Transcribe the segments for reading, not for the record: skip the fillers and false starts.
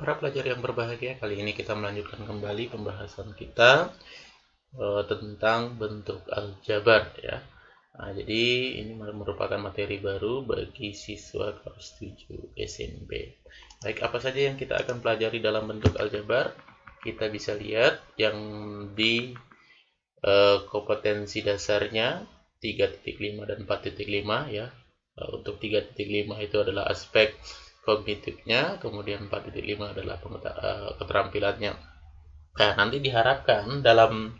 Para pelajar yang berbahagia, kali ini kita melanjutkan kembali pembahasan kita tentang bentuk aljabar ya. Nah, jadi ini merupakan materi baru bagi siswa kelas 7 SMP. Baik, apa saja yang kita akan pelajari dalam bentuk aljabar? Kita bisa lihat yang di kompetensi dasarnya 3.5 dan 4.5 ya. Untuk 3.5 itu adalah aspek kognitifnya, kemudian 4.5 adalah keterampilannya. Nah, nanti diharapkan dalam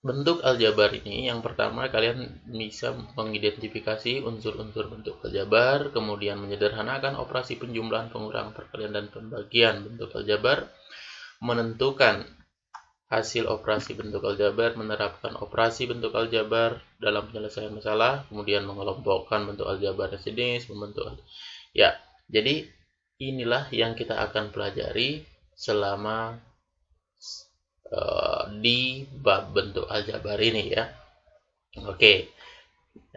bentuk aljabar ini, yang pertama kalian bisa mengidentifikasi unsur-unsur bentuk aljabar, kemudian menyederhanakan operasi penjumlahan, pengurangan, perkalian, dan pembagian bentuk aljabar, menentukan hasil operasi bentuk aljabar, menerapkan operasi bentuk aljabar dalam penyelesaian masalah, kemudian mengelompokkan bentuk aljabar jenis, membentuk ya. Jadi inilah yang kita akan pelajari selama di bab bentuk aljabar ini ya. Oke.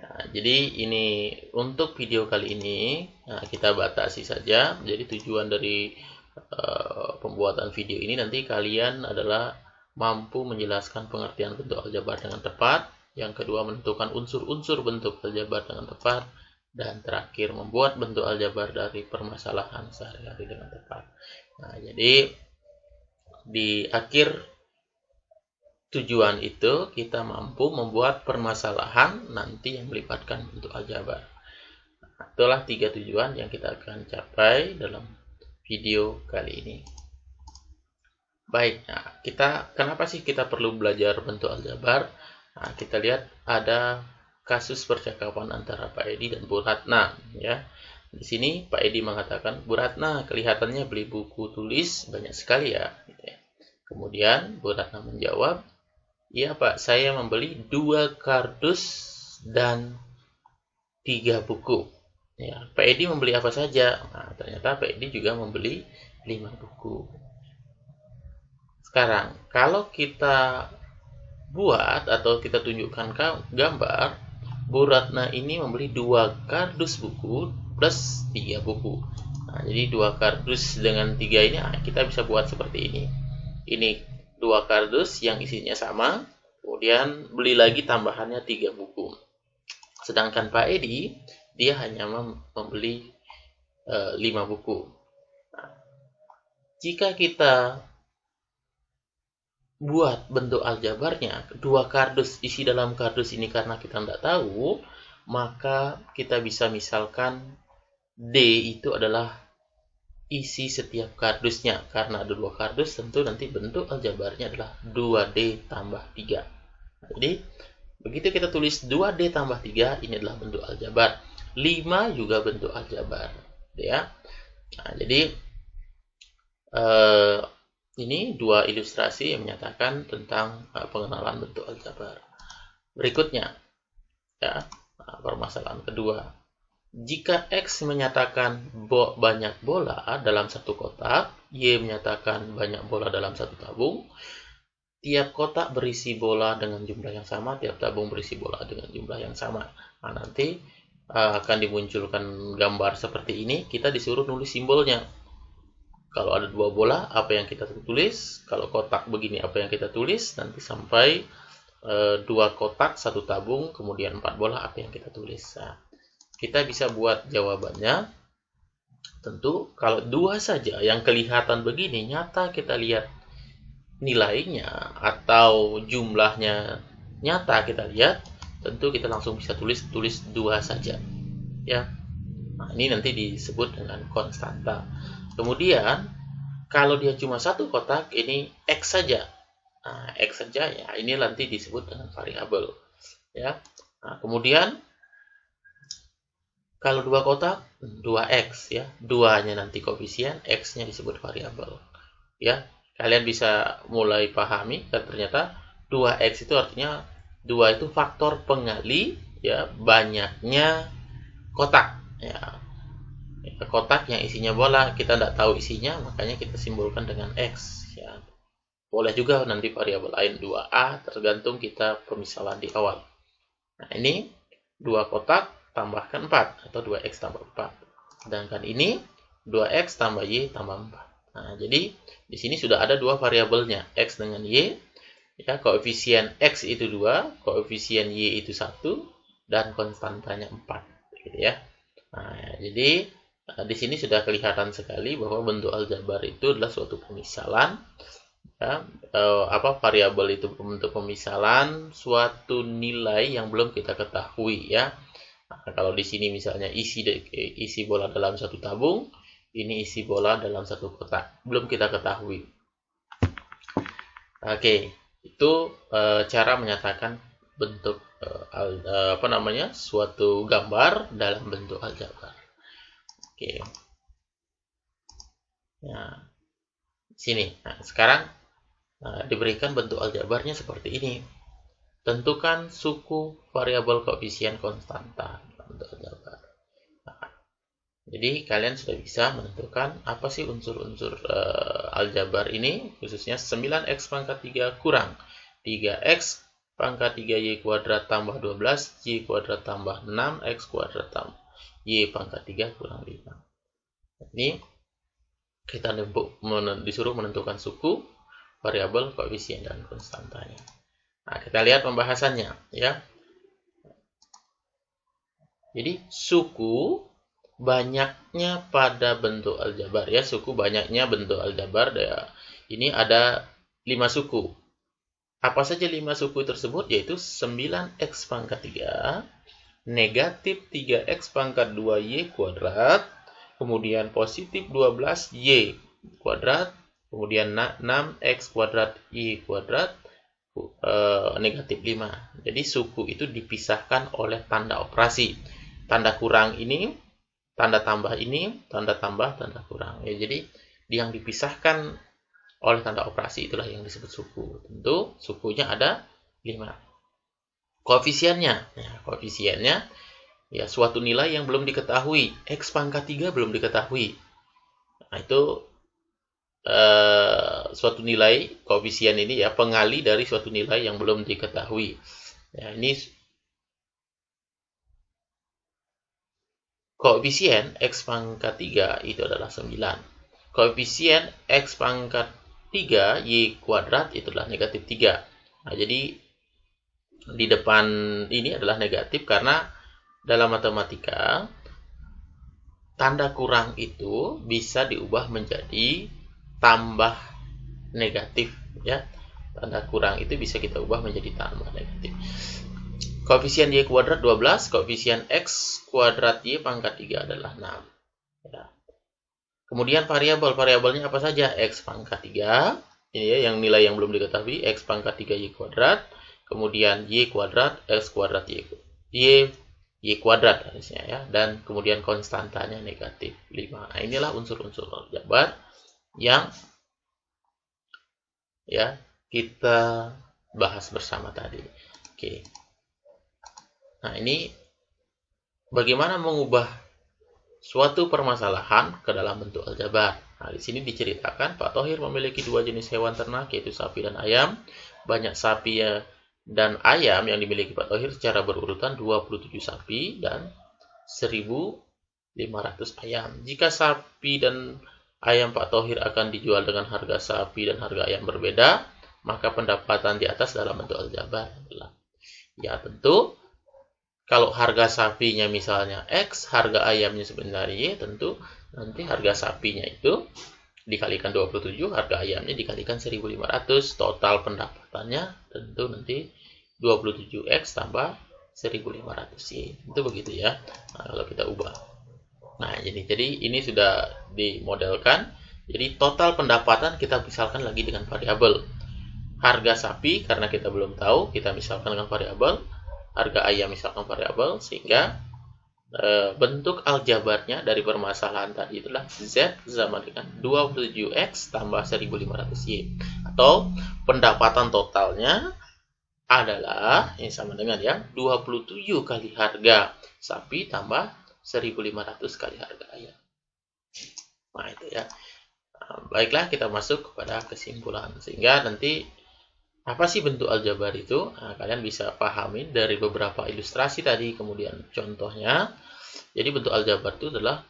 Nah, jadi ini untuk video kali ini kita batasi saja. Jadi tujuan dari pembuatan video ini nanti kalian adalah mampu menjelaskan pengertian bentuk aljabar dengan tepat. Yang kedua, menentukan unsur-unsur bentuk aljabar dengan tepat. Dan terakhir, membuat bentuk aljabar dari permasalahan sehari-hari dengan tepat. Nah, jadi di akhir tujuan itu kita mampu membuat permasalahan nanti yang melibatkan bentuk aljabar. Nah, itulah 3 tujuan yang kita akan capai dalam video kali ini. Baik, nah kenapa sih kita perlu belajar bentuk aljabar? Nah, kita lihat ada kasus percakapan antara Pak Edi dan Bu Ratna ya. Di sini Pak Edi mengatakan, "Bu Ratna, kelihatannya beli buku tulis banyak sekali ya." Gitu ya. Kemudian Bu Ratna menjawab, "Iya Pak, saya membeli 2 kardus dan 3 buku." Ya, Pak Edi membeli apa saja? Nah, ternyata Pak Edi juga membeli 5 buku. Sekarang, kalau kita buat atau kita tunjukkan gambar, Bu Ratna ini membeli 2 kardus buku plus 3 buku. Nah, jadi 2 kardus dengan 3 ini kita bisa buat seperti ini. Ini 2 kardus yang isinya sama, kemudian beli lagi tambahannya 3 buku. Sedangkan Pak Edi, dia hanya membeli 5 buku. Nah, jika kita buat bentuk aljabarnya, 2 kardus isi dalam kardus ini karena kita tidak tahu, maka kita bisa misalkan D itu adalah isi setiap kardusnya. Karena ada 2 kardus, tentu nanti bentuk aljabarnya adalah 2D tambah 3. Jadi begitu kita tulis 2D tambah 3, ini adalah bentuk aljabar. 5 juga bentuk aljabar ya. Nah, jadi ini 2 ilustrasi yang menyatakan tentang pengenalan bentuk aljabar. Berikutnya, ya, permasalahan kedua. Jika X menyatakan banyak bola dalam satu kotak, Y menyatakan banyak bola dalam satu tabung, tiap kotak berisi bola dengan jumlah yang sama, tiap tabung berisi bola dengan jumlah yang sama. Nah, nanti akan dimunculkan gambar seperti ini, kita disuruh nulis simbolnya. Kalau ada 2 bola, apa yang kita tulis? Kalau kotak begini, apa yang kita tulis? Nanti sampai 2 kotak, 1 tabung, kemudian 4 bola, apa yang kita tulis? Nah, kita bisa buat jawabannya. Tentu, kalau 2 saja yang kelihatan begini, nyata kita lihat nilainya atau jumlahnya nyata kita lihat, tentu kita langsung bisa tulis 2 saja. Ya. Nah, ini nanti disebut dengan konstanta. Kemudian, kalau dia cuma 1 kotak, ini X saja. Nah, X saja, ya ini nanti disebut dengan variabel. Ya. Nah, kemudian, kalau 2 kotak, 2X. Ya. 2-nya nanti koefisien, X-nya disebut variabel. Ya. Kalian bisa mulai pahami, dan ternyata 2X itu artinya 2 itu faktor pengali ya banyaknya kotak. Ya. Kotak yang isinya bola, kita tidak tahu isinya, makanya kita simbolkan dengan X ya. Boleh juga nanti variabel lain 2A, tergantung kita pemisalan di awal. Nah, ini 2 kotak tambahkan 4 atau 2X tambah 4. Sedangkan ini 2X tambah Y tambah 4. Nah, jadi di sini sudah ada dua variabelnya, X dengan Y. Ya, koefisien X itu 2, koefisien Y itu 1, dan konstantanya 4. Gitu ya. Nah, jadi di sini sudah kelihatan sekali bahwa bentuk aljabar itu adalah suatu pemisalan. Ya, variabel itu bentuk pemisalan suatu nilai yang belum kita ketahui ya. Nah, kalau di sini misalnya isi bola dalam satu tabung, ini isi bola dalam satu kotak, belum kita ketahui. Oke, itu cara menyatakan bentuk suatu gambar dalam bentuk aljabar. Oke. Nah, sini. Nah, sekarang diberikan bentuk aljabarnya seperti ini. Tentukan suku variabel koefisien konstanta dalam bentuk aljabar. Nah, jadi kalian sudah bisa menentukan apa sih unsur-unsur aljabar ini, khususnya 9x pangkat 3 kurang 3x pangkat 3y kuadrat tambah 12 y kuadrat tambah 6x kuadrat tambah y pangkat 3 kurang 5. Ini kita disuruh menentukan suku variabel koefisien dan konstantanya. Nah, kita lihat pembahasannya ya. Jadi suku banyaknya pada bentuk aljabar ya, suku banyaknya bentuk aljabar ya. Ini ada 5 suku. Apa saja 5 suku tersebut? Yaitu 9x pangkat 3, negatif 3x pangkat 2y kuadrat, kemudian positif 12y kuadrat, kemudian 6x kuadrat y kuadrat, negatif 5. Jadi suku itu dipisahkan oleh tanda operasi. Tanda kurang ini, tanda tambah ini, tanda tambah, tanda kurang. Ya, jadi yang dipisahkan oleh tanda operasi itulah yang disebut suku. Tentu sukunya ada 5. Koefisiennya, ya suatu nilai yang belum diketahui. X pangkat 3 belum diketahui. Nah, itu suatu nilai koefisien ini ya, pengali dari suatu nilai yang belum diketahui. Ya, ini koefisien X pangkat 3 itu adalah 9. Koefisien X pangkat 3 Y kuadrat itu adalah negatif 3. Nah, jadi di depan ini adalah negatif karena dalam matematika tanda kurang itu bisa diubah menjadi tambah negatif ya. Tanda kurang itu bisa kita ubah menjadi tambah negatif. Koefisien Y kuadrat 12, koefisien X kuadrat Y pangkat 3 adalah 6. Ya. Kemudian variabelnya apa saja? X pangkat 3, ini ya, yang nilai yang belum diketahui, X pangkat 3 Y kuadrat, kemudian Y kuadrat, X kuadrat, Y kuadrat harusnya ya, dan kemudian konstantanya negatif 5. Nah, inilah unsur-unsur aljabar yang ya kita bahas bersama tadi. Oke. Nah, ini bagaimana mengubah suatu permasalahan ke dalam bentuk aljabar. Nah, di sini diceritakan Pak Thohir memiliki 2 jenis hewan ternak, yaitu sapi dan ayam. Banyak sapi dan ayam yang dimiliki Pak Thohir secara berurutan 27 sapi dan 1.500 ayam. Jika sapi dan ayam Pak Thohir akan dijual dengan harga sapi dan harga ayam berbeda, maka pendapatan di atas dalam bentuk aljabar adalah, ya tentu kalau harga sapinya misalnya X, harga ayamnya sebenarnya Y, tentu nanti harga sapinya itu dikalikan 27, harga ayamnya dikalikan 1.500, total pendapatannya tentu nanti 27X tambah 1.500Y. Itu begitu ya. Nah, kalau kita ubah. Nah, jadi ini sudah dimodelkan. Jadi total pendapatan kita misalkan lagi dengan variabel. Harga sapi karena kita belum tahu, kita misalkan dengan variabel. Harga ayam misalkan variabel, sehingga bentuk aljabarnya dari permasalahan tadi itulah Z sama dengan 27X tambah 1.500Y, atau pendapatan totalnya adalah ini sama dengan ya 27 kali harga sapi tambah 1.500 kali harga ayam. Nah, itu ya. Nah, baiklah, kita masuk kepada kesimpulan, sehingga nanti apa sih bentuk aljabar itu? Nah, kalian bisa pahami dari beberapa ilustrasi tadi, kemudian contohnya. Jadi bentuk aljabar itu adalah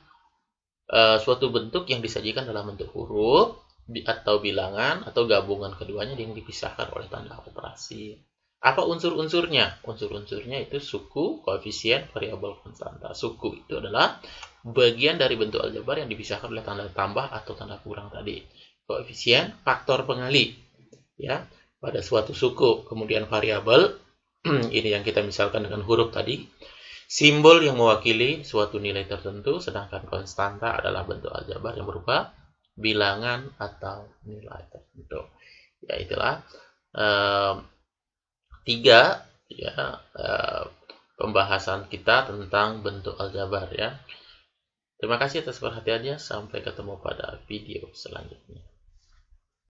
suatu bentuk yang disajikan dalam bentuk huruf atau bilangan atau gabungan keduanya yang dipisahkan oleh tanda operasi. Apa unsur-unsurnya? Unsur-unsurnya itu suku, koefisien, variabel konstanta. Suku itu adalah bagian dari bentuk aljabar yang dipisahkan oleh tanda tambah atau tanda kurang tadi. Koefisien, faktor pengali, ya, pada suatu suku. Kemudian variabel, ini yang kita misalkan dengan huruf tadi. Simbol yang mewakili suatu nilai tertentu, sedangkan konstanta adalah bentuk aljabar yang berupa bilangan atau nilai tertentu. Ya, itulah tiga ya pembahasan kita tentang bentuk aljabar ya. Terima kasih atas perhatiannya. Sampai ketemu pada video selanjutnya.